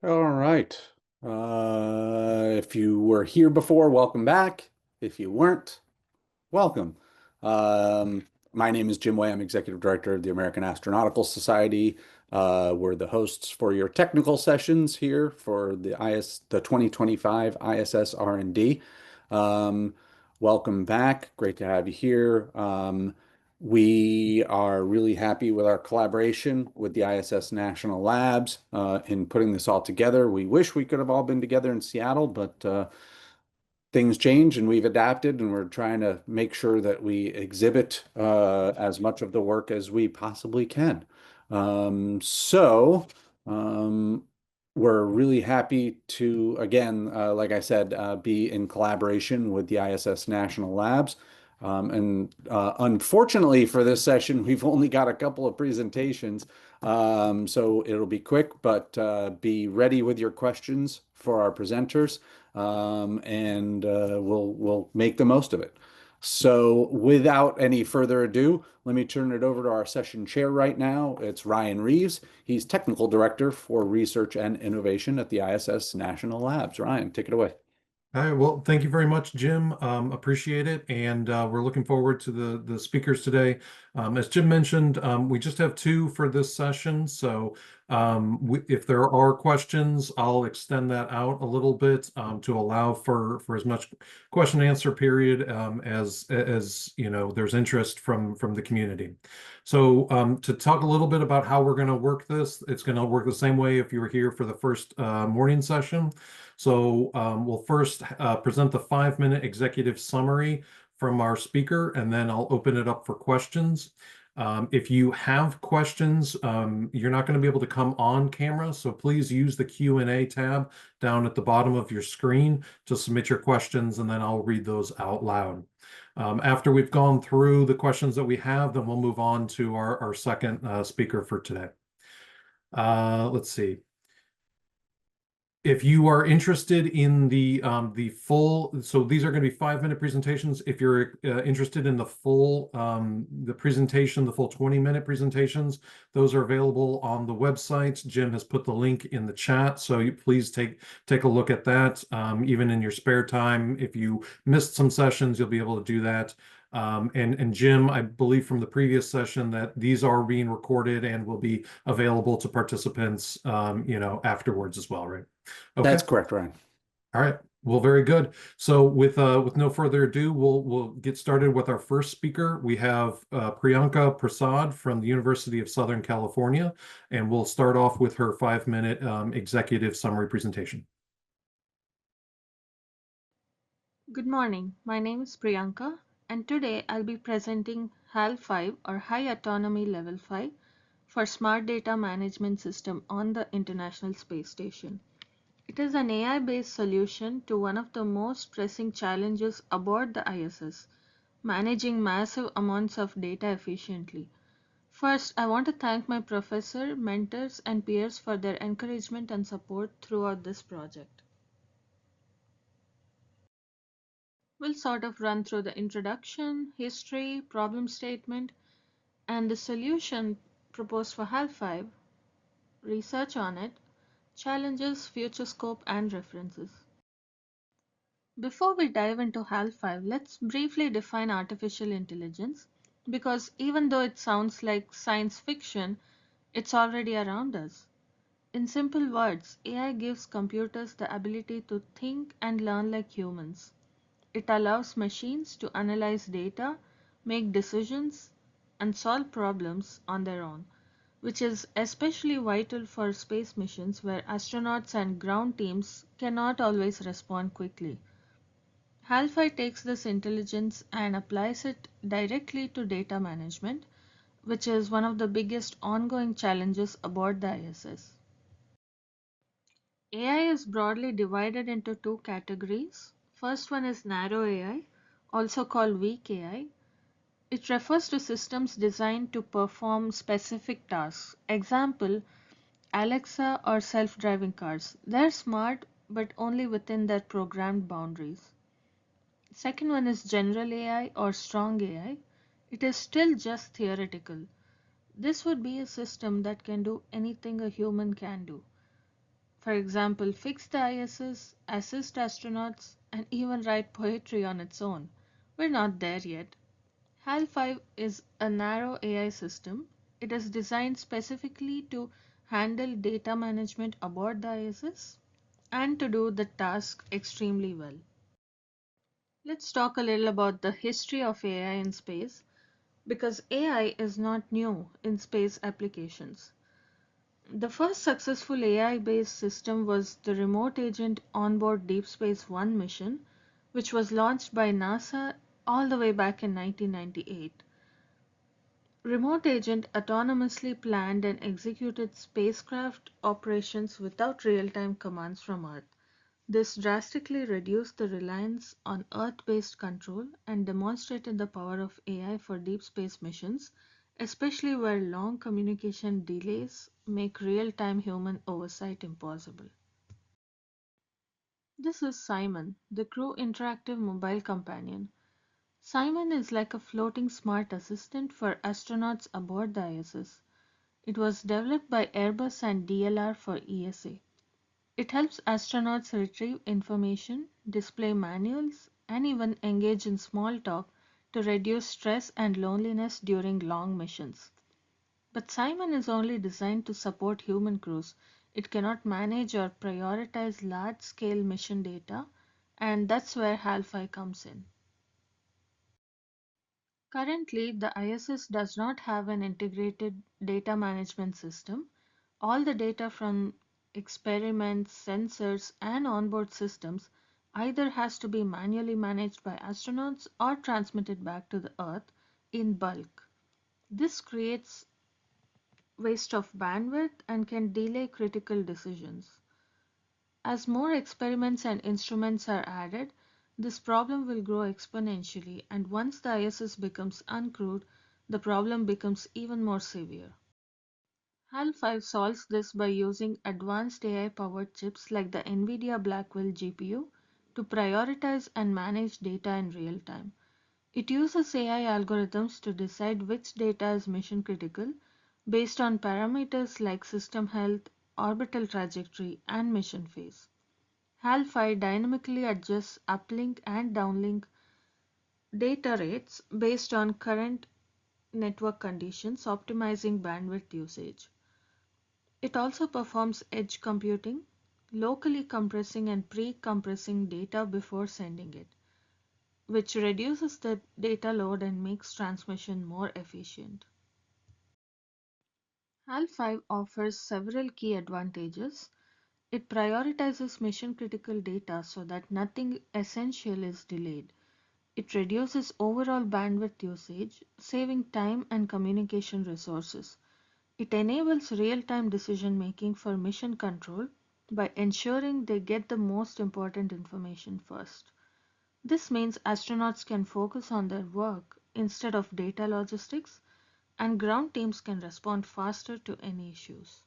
All right. If you were here before, welcome back. If you weren't, welcome. My name is Jim Way. I'm Executive Director of the American Astronautical Society. We're the hosts for your technical sessions here for the 2025 ISSRD. Um, Welcome back. Great to have you here. We are really happy with our collaboration with the ISS National Labs in putting this all together. We wish we could have all been together in Seattle, but things change and we've adapted, and we're trying to make sure that we exhibit as much of the work as we possibly can. So um, we're really happy to, again, like I said, be in collaboration with the ISS National Labs. And unfortunately for this session, we've only got a couple of presentations. So it'll be quick, but be ready with your questions for our presenters, and we'll make the most of it. So without any further ado, let me turn it over to our session chair right now. It's Ryan Reeves. He's Technical Director for Research and Innovation at the ISS National Labs. Ryan, take it away. All right, well, thank you very much, Jim. Appreciate it, and we're looking forward to the speakers today. As Jim mentioned, we just have two for this session, so if there are questions, I'll extend that out a little bit to allow for as much question and answer period as there's interest from the community. So to talk a little bit about how we're going to work this, it's going to work the same way if you were here for the first morning session. So we'll first present the 5-minute executive summary from our speaker, and then I'll open it up for questions. If you have questions, you're not going to be able to come on camera, so please use the Q&A tab down at the bottom of your screen to submit your questions, and then I'll read those out loud. After we've gone through the questions that we have, then we'll move on to our second speaker for today. Let's see. If you are interested in the full, so these are going to be 5-minute presentations. If you're interested in the full the presentation, the full 20-minute presentations, those are available on the website. Jim has put the link in the chat, so please take a look at that. Even in your spare time, if you missed some sessions, you'll be able to do that. And Jim, I believe from the previous session that these are being recorded and will be available to participants, afterwards as well, right? Okay. That's correct, Ryan. All right. Well, very good. So with no further ado, we'll get started with our first speaker. We have Priyanka Prasad from the University of Southern California, and we'll start off with her 5-minute executive summary presentation. Good morning. My name is Priyanka, and today I'll be presenting HAL5 or High Autonomy Level 5 for Smart Data Management System on the International Space Station. It is an AI-based solution to one of the most pressing challenges aboard the ISS, managing massive amounts of data efficiently. First, I want to thank my professor, mentors, and peers for their encouragement and support throughout this project. We'll sort of run through the introduction, history, problem statement, and the solution proposed for HAL5, research on it, challenges, future scope, and references. Before we dive into HAL5, let's briefly define artificial intelligence, because even though it sounds like science fiction, it's already around us. In simple words, AI gives computers the ability to think and learn like humans. It allows machines to analyze data, make decisions, and solve problems on their own, which is especially vital for space missions where astronauts and ground teams cannot always respond quickly. HAL5 takes this intelligence and applies it directly to data management, which is one of the biggest ongoing challenges aboard the ISS. AI is broadly divided into two categories. First one is narrow AI, also called weak AI. It refers to systems designed to perform specific tasks. Example, Alexa or self-driving cars. They're smart, but only within their programmed boundaries. Second one is general AI or strong AI. It is still just theoretical. This would be a system that can do anything a human can do. For example, fix the ISS, assist astronauts, and even write poetry on its own. We're not there yet. HAL 5 is a narrow AI system. It is designed specifically to handle data management aboard the ISS and to do the task extremely well. Let's talk a little about the history of AI in space because AI is not new in space applications. The first successful AI-based system was the Remote Agent Onboard Deep Space One mission, which was launched by NASA all the way back in 1998. Remote Agent autonomously planned and executed spacecraft operations without real-time commands from Earth. This drastically reduced the reliance on Earth-based control and demonstrated the power of AI for deep space missions, especially where long communication delays make real-time human oversight impossible. This is Simon, the crew interactive mobile companion. Simon is like a floating smart assistant for astronauts aboard the ISS. It was developed by Airbus and DLR for ESA. It helps astronauts retrieve information, display manuals, and even engage in small talk to reduce stress and loneliness during long missions. But Simon is only designed to support human crews. It cannot manage or prioritize large scale mission data, and that's where HAL5 comes in. Currently, the ISS does not have an integrated data management system. All the data from experiments, sensors, and onboard systems either has to be manually managed by astronauts or transmitted back to the Earth in bulk. This creates waste of bandwidth and can delay critical decisions. As more experiments and instruments are added, this problem will grow exponentially, and once the ISS becomes uncrewed, the problem becomes even more severe. HAL5 solves this by using advanced AI-powered chips like the NVIDIA Blackwell GPU to prioritize and manage data in real time. It uses AI algorithms to decide which data is mission critical based on parameters like system health, orbital trajectory, and mission phase. HAL5 dynamically adjusts uplink and downlink data rates based on current network conditions, optimizing bandwidth usage. It also performs edge computing, locally compressing and pre-compressing data before sending it, which reduces the data load and makes transmission more efficient. HAL5 offers several key advantages. It prioritizes mission-critical data so that nothing essential is delayed. It reduces overall bandwidth usage, saving time and communication resources. It enables real-time decision-making for mission control by ensuring they get the most important information first. This means astronauts can focus on their work instead of data logistics, and ground teams can respond faster to any issues.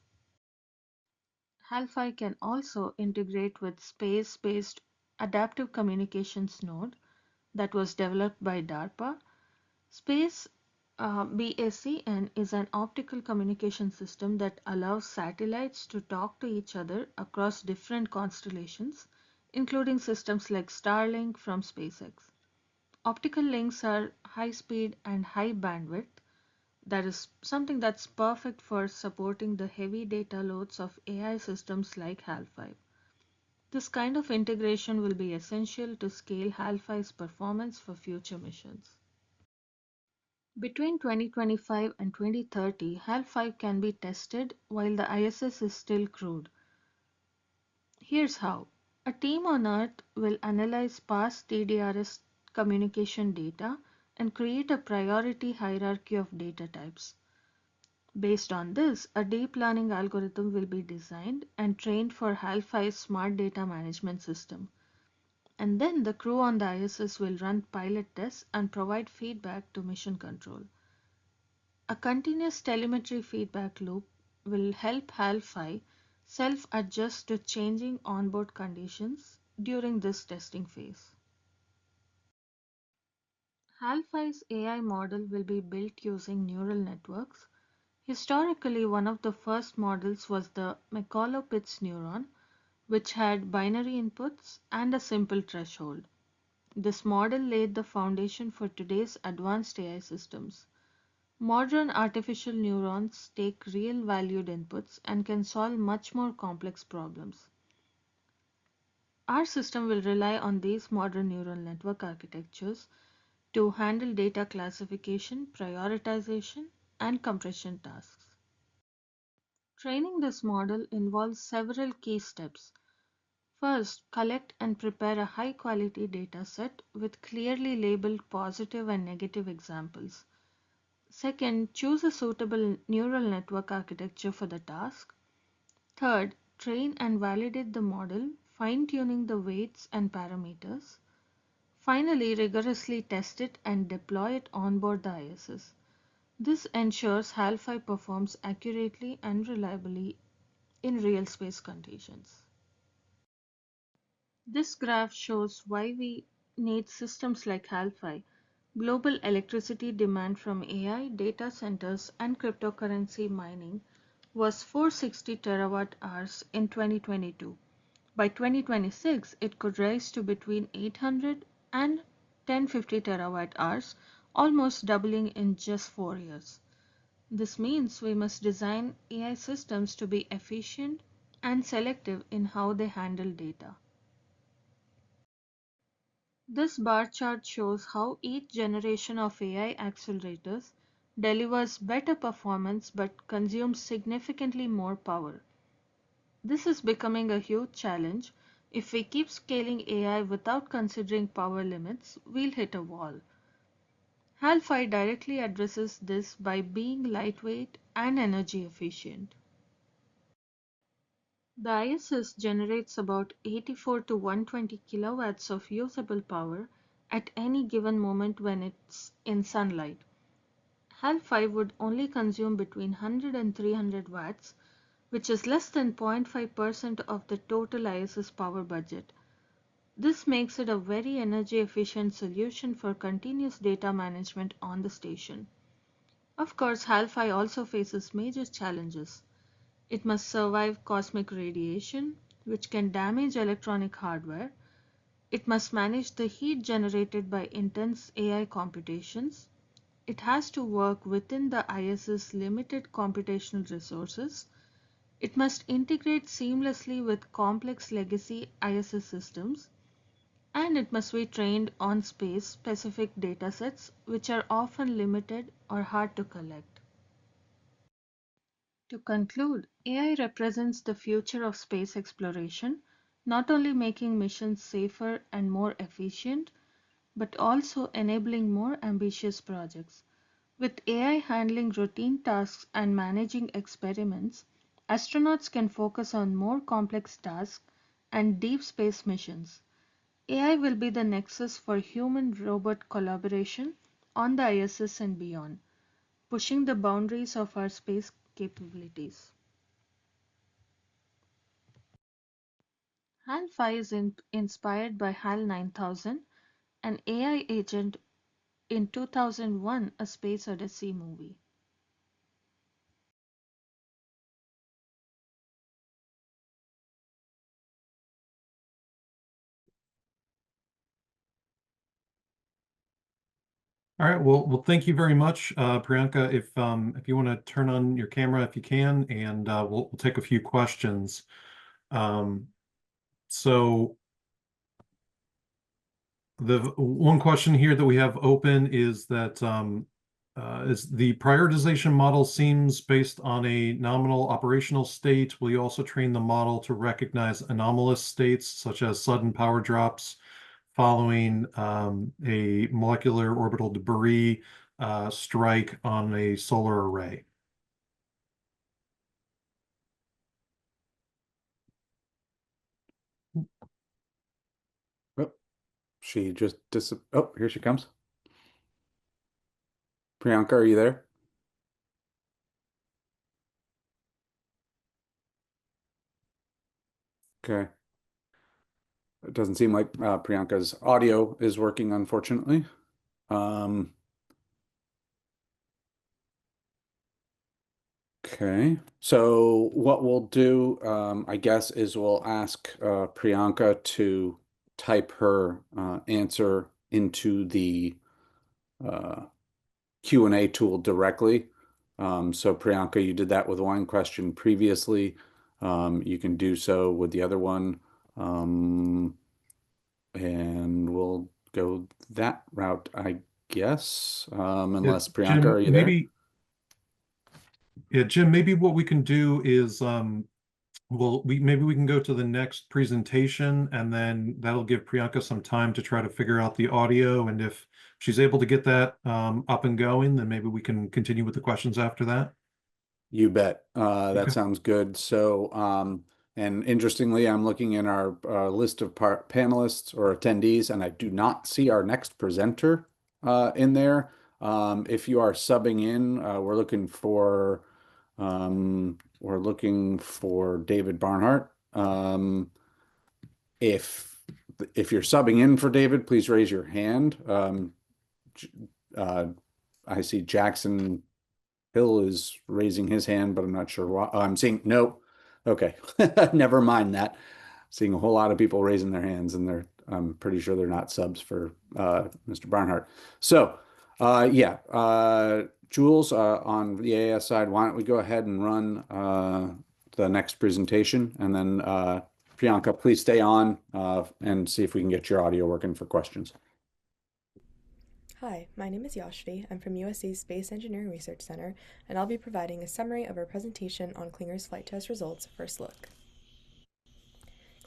HAL5 can also integrate with space-based adaptive communications node that was developed by DARPA. Space BACN is an optical communication system that allows satellites to talk to each other across different constellations, including systems like Starlink from SpaceX. Optical links are high speed and high bandwidth. That is something that's perfect for supporting the heavy data loads of AI systems like HAL5. This kind of integration will be essential to scale HAL5's performance for future missions. Between 2025 and 2030, HAL5 can be tested while the ISS is still crewed. Here's how. A team on Earth will analyze past TDRS communication data and create a priority hierarchy of data types. Based on this, a deep learning algorithm will be designed and trained for HAL5's smart data management system. And then the crew on the ISS will run pilot tests and provide feedback to mission control. A continuous telemetry feedback loop will help HAL5 self-adjust to changing onboard conditions during this testing phase. HAL5's AI model will be built using neural networks. Historically, one of the first models was the Macaulay-Pitts neuron, which had binary inputs and a simple threshold. This model laid the foundation for today's advanced AI systems. Modern artificial neurons take real valued inputs and can solve much more complex problems. Our system will rely on these modern neural network architectures to handle data classification, prioritization, and compression tasks. Training this model involves several key steps. First, collect and prepare a high-quality dataset with clearly labeled positive and negative examples. Second, choose a suitable neural network architecture for the task. Third, train and validate the model, fine-tuning the weights and parameters. Finally, rigorously test it and deploy it onboard the ISS. This ensures HAL5 performs accurately and reliably in real space conditions. This graph shows why we need systems like HAL5. Global electricity demand from AI, data centers, and cryptocurrency mining was 460 terawatt hours in 2022. By 2026, it could rise to between 800 and 1050 terawatt hours, almost doubling in just 4 years. This means we must design AI systems to be efficient and selective in how they handle data. This bar chart shows how each generation of AI accelerators delivers better performance but consumes significantly more power. This is becoming a huge challenge. If we keep scaling AI without considering power limits, we'll hit a wall. HAL5 directly addresses this by being lightweight and energy efficient. The ISS generates about 84 to 120 kilowatts of usable power at any given moment when it's in sunlight. HAL5 would only consume between 100 and 300 watts, which is less than 0.5% of the total ISS power budget. This makes it a very energy efficient solution for continuous data management on the station. Of course, HAL5 also faces major challenges. It must survive cosmic radiation, which can damage electronic hardware. It must manage the heat generated by intense AI computations. It has to work within the ISS's limited computational resources. It must integrate seamlessly with complex legacy ISS systems. And it must be trained on space-specific datasets, which are often limited or hard to collect. To conclude, AI represents the future of space exploration, not only making missions safer and more efficient, but also enabling more ambitious projects. With AI handling routine tasks and managing experiments, astronauts can focus on more complex tasks and deep space missions. AI will be the nexus for human-robot collaboration on the ISS and beyond, pushing the boundaries of our space capabilities. HAL5 is inspired by HAL 9000, an AI agent in 2001 A Space Odyssey movie. All right. Well, thank you very much, Priyanka. If you want to turn on your camera, if you can, and we'll take a few questions. Um, so the one question here that we have open is that is the prioritization model seems based on a nominal operational state. Will you also train the model to recognize anomalous states such as sudden power drops following a molecular orbital debris strike on a solar array? Oh, she just oh, here she comes. Priyanka, are you there? Okay. It doesn't seem like Priyanka's audio is working, unfortunately. Um, Okay, so what we'll do, I guess, is we'll ask Priyanka to type her answer into the uh, Q&A tool directly. So Priyanka, you did that with one question previously. You can do so with the other one, and we'll go that route, I guess. Yeah, Unless Priyanka, Jim, are you there? maybe, yeah, Jim, maybe what we can do is maybe we can go to the next presentation and then that'll give Priyanka some time to try to figure out the audio. And if she's able to get that up and going, then maybe we can continue with the questions after that. You bet. That Okay. sounds good. So, and interestingly, I'm looking in our list of panelists or attendees, and I do not see our next presenter in there. If you are subbing in, we're looking for David Barnhart. If if you're subbing in for David, please raise your hand. Uh, I see Jackson Hill is raising his hand, but I'm not sure why. Oh, I'm seeing no. Okay, never mind that. Seeing a whole lot of people raising their hands, and I'm pretty sure they're not subs for Mr. Barnhart. So, yeah, Jules, on the AS side, why don't we go ahead and run the next presentation, and then Priyanka, please stay on and see if we can get your audio working for questions. Hi, my name is Yashvi. I'm from USC's Space Engineering Research Center, and I'll be providing a summary of our presentation on Clinger's flight test results first look.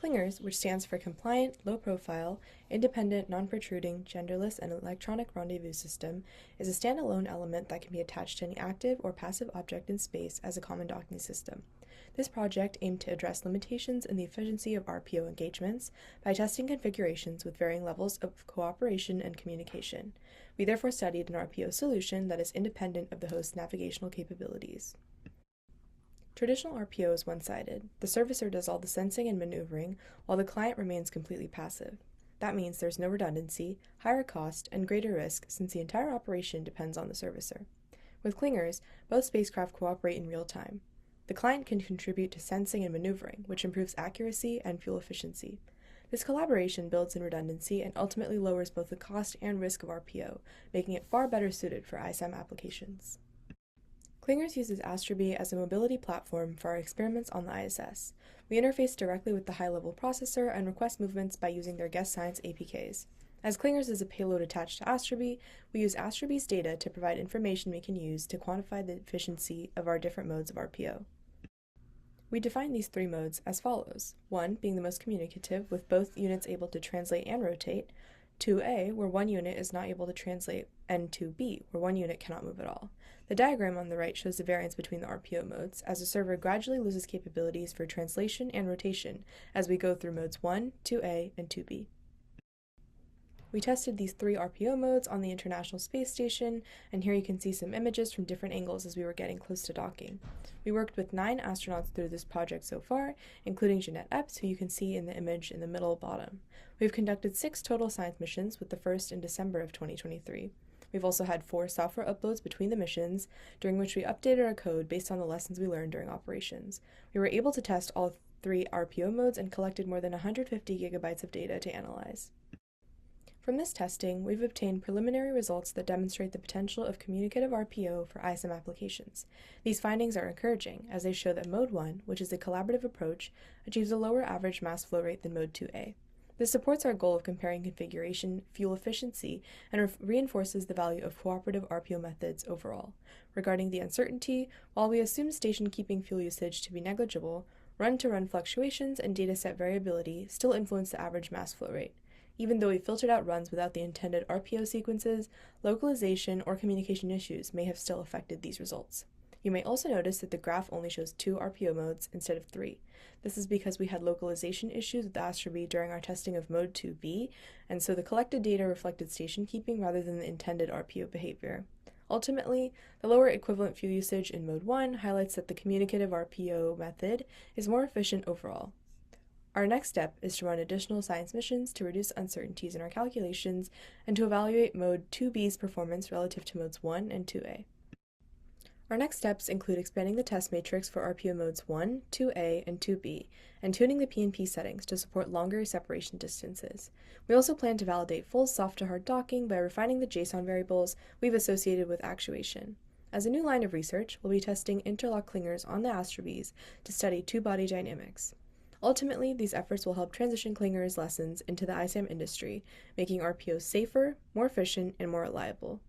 Clingers, which stands for Compliant, Low-Profile, Independent, Non-Protruding, Genderless, and Electronic Rendezvous System, is a standalone element that can be attached to any active or passive object in space as a common docking system. This project aimed to address limitations in the efficiency of RPO engagements by testing configurations with varying levels of cooperation and communication. We therefore studied an RPO solution that is independent of the host's navigational capabilities. Traditional RPO is one-sided. The servicer does all the sensing and maneuvering, while the client remains completely passive. That means there's no redundancy, higher cost, and greater risk since the entire operation depends on the servicer. With Clingers, both spacecraft cooperate in real time. The client can contribute to sensing and maneuvering, which improves accuracy and fuel efficiency. This collaboration builds in redundancy and ultimately lowers both the cost and risk of RPO, making it far better suited for ISM applications. Clingers uses AstroBee as a mobility platform for our experiments on the ISS. We interface directly with the high-level processor and request movements by using their guest science APKs. As Clingers is a payload attached to AstroBee, we use AstroBee's data to provide information we can use to quantify the efficiency of our different modes of RPO. We define these three modes as follows: 1 being the most communicative, with both units able to translate and rotate, 2A, where one unit is not able to translate, and 2B, where one unit cannot move at all. The diagram on the right shows the variance between the RPO modes, as the server gradually loses capabilities for translation and rotation as we go through modes 1, 2A, and 2B. We tested these three RPO modes on the International Space Station, and here you can see some images from different angles as we were getting close to docking. We worked with 9 astronauts through this project so far, including Jeanette Epps, who you can see in the image in the middle bottom. We've conducted 6 total science missions, with the first in December of 2023. We've also had 4 software uploads between the missions, during which we updated our code based on the lessons we learned during operations. We were able to test all 3 RPO modes and collected more than 150 gigabytes of data to analyze. From this testing, we've obtained preliminary results that demonstrate the potential of communicative RPO for ISM applications. These findings are encouraging, as they show that Mode 1, which is a collaborative approach, achieves a lower average mass flow rate than Mode 2A. This supports our goal of comparing configuration, fuel efficiency, and reinforces the value of cooperative RPO methods overall. Regarding the uncertainty, while we assume station-keeping fuel usage to be negligible, run-to-run fluctuations and dataset variability still influence the average mass flow rate. Even though we filtered out runs without the intended RPO sequences, localization or communication issues may have still affected these results. You may also notice that the graph only shows 2 RPO modes instead of 3. This is because we had localization issues with AstroBee during our testing of Mode 2B, and so the collected data reflected station keeping rather than the intended RPO behavior. Ultimately, the lower equivalent fuel usage in Mode 1 highlights that the communicative RPO method is more efficient overall. Our next step is to run additional science missions to reduce uncertainties in our calculations and to evaluate Mode 2B's performance relative to Modes 1 and 2A. Our next steps include expanding the test matrix for RPO modes 1, 2A, and 2B, and tuning the PNP settings to support longer separation distances. We also plan to validate full soft-to-hard docking by refining the JSON variables we've associated with actuation. As a new line of research, we'll be testing interlock clingers on the AstroBees to study two-body dynamics. Ultimately, these efforts will help transition clingers lessons into the ISAM industry, making RPOs safer, more efficient, and more reliable.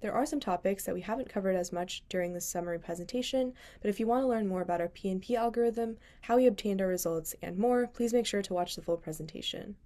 There are some topics that we haven't covered as much during this summary presentation, but if you want to learn more about our PNP algorithm, how we obtained our results, and more, please make sure to watch the full presentation.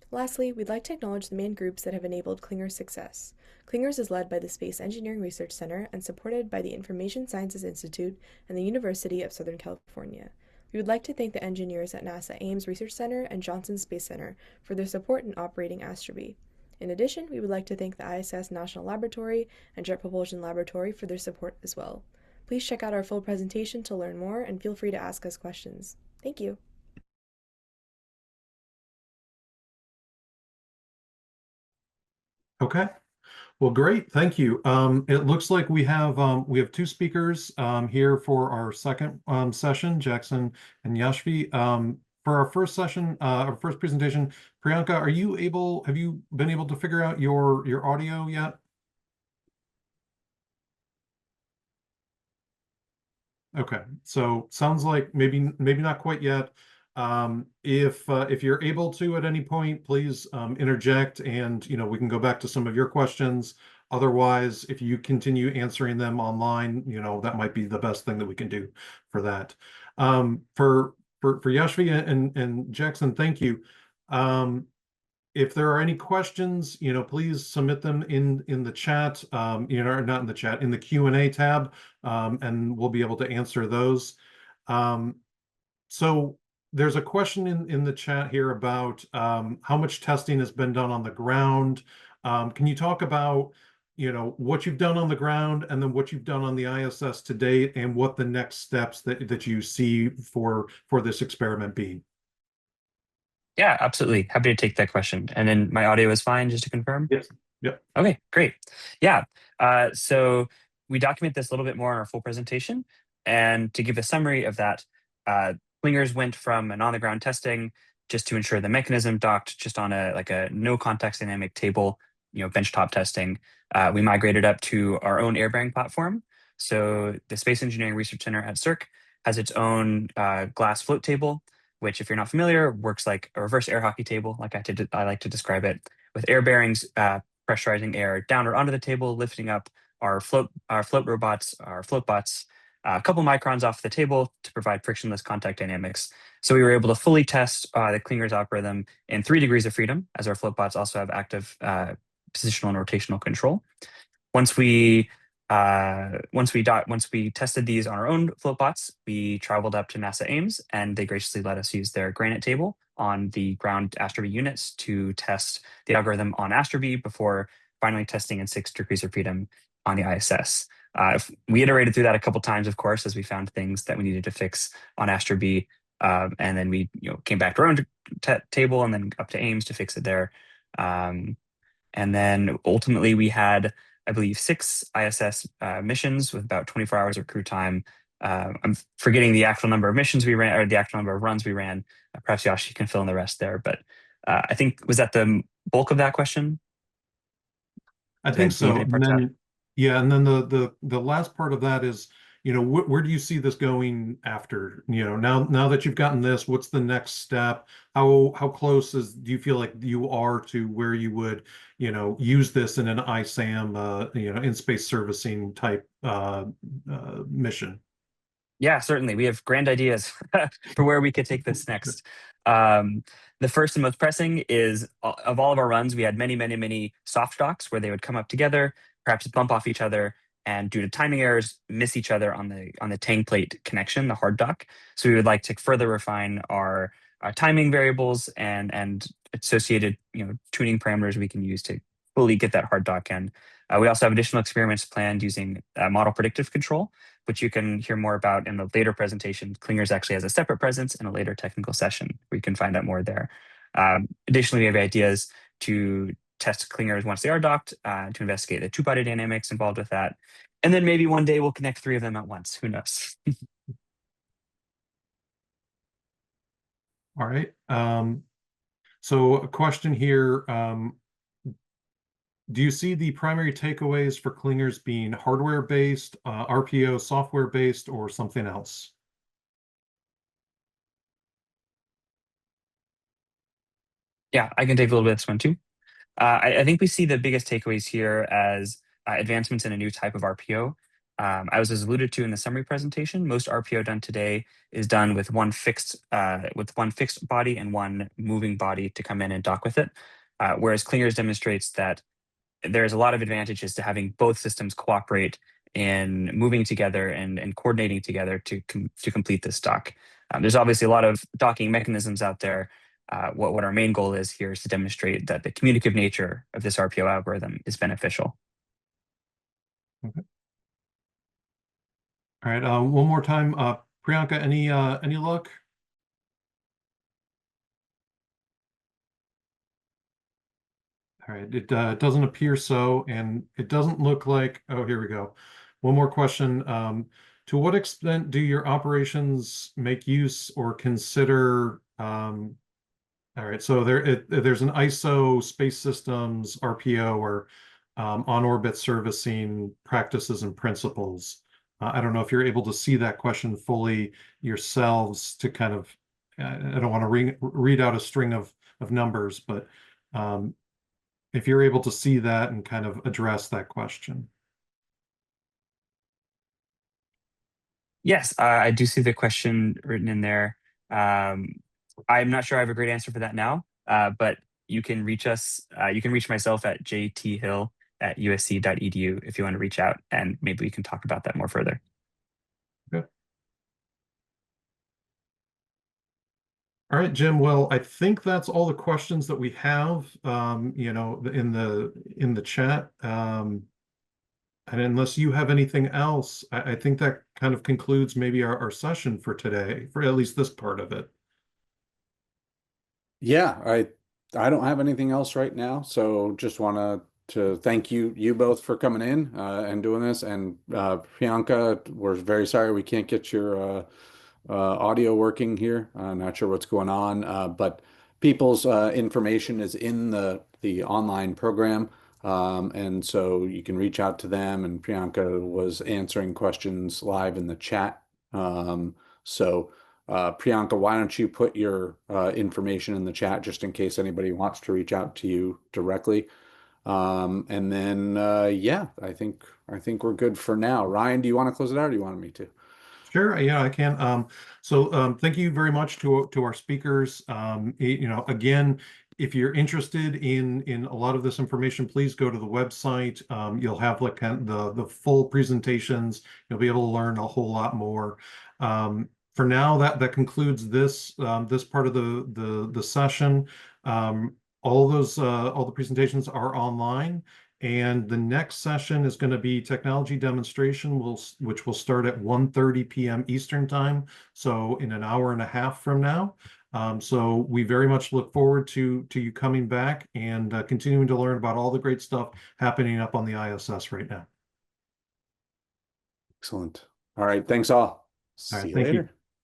Lastly, we'd like to acknowledge the main groups that have enabled Clingers' success. Clingers is led by the Space Engineering Research Center and supported by the Information Sciences Institute and the University of Southern California. We would like to thank the engineers at NASA Ames Research Center and Johnson Space Center for their support in operating AstroBee. In addition, we would like to thank the ISS National Laboratory and Jet Propulsion Laboratory for their support as well. Please check out our full presentation to learn more and feel free to ask us questions. Thank you. Okay. Well, great. Thank you. It looks like we have two speakers here for our second session, Jackson and Yashvi. For our first session, our first presentation, Priyanka, have you been able to figure out your audio yet? Okay, so sounds like maybe not quite yet. If you're able to at any point, please interject, and we can go back to some of your questions. Otherwise, if you continue answering them online, that might be the best thing that we can do for that. For Yashvi and Jackson, thank you. If there are any questions, please submit them in the chat, not in the chat, in the Q&A tab, and we'll be able to answer those. So there's a question in the chat here about how much testing has been done on the ground. Can you talk about what you've done on the ground and then what you've done on the ISS to date, and what the next steps that you see for this experiment be? Yeah, absolutely. Happy to take that question. And then my audio is fine, just to confirm? Yes. Yep. Okay, great. Yeah. So we document this a little bit more in our full presentation. And to give a summary of that, Clingers went from an on-the-ground testing just to ensure the mechanism docked just on a no context dynamic table, benchtop testing. We migrated up to our own air-bearing platform. So the Space Engineering Research Center at CERC has its own glass float table, which, if you're not familiar, works like a reverse air hockey table, like I like to describe it, with air bearings pressurizing air down or onto the table, lifting up our float robots, our float bots, a couple microns off the table to provide frictionless contact dynamics. So we were able to fully test the Clingers algorithm in 3 degrees of freedom, as our float bots also have active positional and rotational control. Once we tested these on our own float bots, we traveled up to NASA Ames, and they graciously let us use their granite table on the ground AstroBee units to test the algorithm on AstroBee before finally testing in 6 degrees of freedom on the ISS. We iterated through that a couple times, of course, as we found things that we needed to fix on AstroBee, and then we came back to our own table and then up to Ames to fix it there. And then ultimately we had, I believe, 6 ISS missions with about 24 hours of crew time. I'm forgetting the actual number of missions we ran, or the actual number of runs we ran. Perhaps Yashi can fill in the rest there, but I think, was that the bulk of that question? I think so. And then, yeah, and then the last part of that is, where do you see this going after? Now that you've gotten this, what's the next step? How close do you feel like you are to where you would, use this in an ISAM, in space servicing type mission? Yeah, certainly. We have grand ideas for where we could take this next. The first and most pressing is, of all of our runs, we had many soft docks where they would come up together, perhaps bump off each other, and due to timing errors, miss each other on the tang plate connection, the hard dock. So we would like to further refine our timing variables and associated tuning parameters we can use to fully get that hard dock in. We also have additional experiments planned using model predictive control, which you can hear more about in the later presentation. Clingers actually has a separate presence in a later technical session where you can find out more there. Additionally, we have ideas to test Clingers once they are docked, to investigate the two-body dynamics involved with that. And then maybe one day we'll connect 3 of them at once. Who knows? All right. So a question here. Do you see the primary takeaways for clingers being hardware-based, RPO software-based, or something else? Yeah, I can take a little bit of this one too. I think we see the biggest takeaways here as advancements in a new type of RPO. As was alluded to in the summary presentation, most RPO done today is done with one fixed body and one moving body to come in and dock with it. Whereas Clingers demonstrates that there's a lot of advantages to having both systems cooperate in moving together and coordinating together to complete this dock. There's obviously a lot of docking mechanisms out there. What our main goal is here is to demonstrate that the communicative nature of this RPO algorithm is beneficial. Okay. All right. One more time, Priyanka. Any luck? All right. It doesn't appear so, and it doesn't look like. Oh, here we go. One more question. To what extent do your operations make use or consider? All right, so there's an ISO space systems RPO or on-orbit servicing practices and principles. I don't know if you're able to see that question fully yourselves to kind of, I don't want to read out a string of numbers, but if you're able to see that and kind of address that question. Yes, I do see the question written in there. I'm not sure I have a great answer for that now, but you can reach us. You can reach myself at jthill@usc.edu if you want to reach out, and maybe we can talk about that more further. Okay. All right, Jim. Well, I think that's all the questions that we have, in the chat. And unless you have anything else, I think that kind of concludes maybe our session for today, for at least this part of it. Yeah, I don't have anything else right now, so just want to thank you both for coming in and doing this. And Priyanka, we're very sorry we can't get your audio working here. Not sure what's going on, but people's information is in the online program, and so you can reach out to them. And Priyanka was answering questions live in the chat. So. Priyanka, why don't you put your information in the chat just in case anybody wants to reach out to you directly? And then, yeah, I think we're good for now. Ryan, do you want to close it out, or do you want me to? Sure, yeah, I can. Thank you very much to our speakers. Again, if you're interested in a lot of this information, please go to the website. You'll have like the full presentations. You'll be able to learn a whole lot more. For now, that concludes this part of the session. All the presentations are online. And the next session is going to be technology demonstration, which will start at 1:30 p.m. Eastern time, so in an hour and a half from now. So we very much look forward to you coming back and continuing to learn about all the great stuff happening up on the ISS right now. Excellent. All right. Thanks all. All right, See you thank you. later.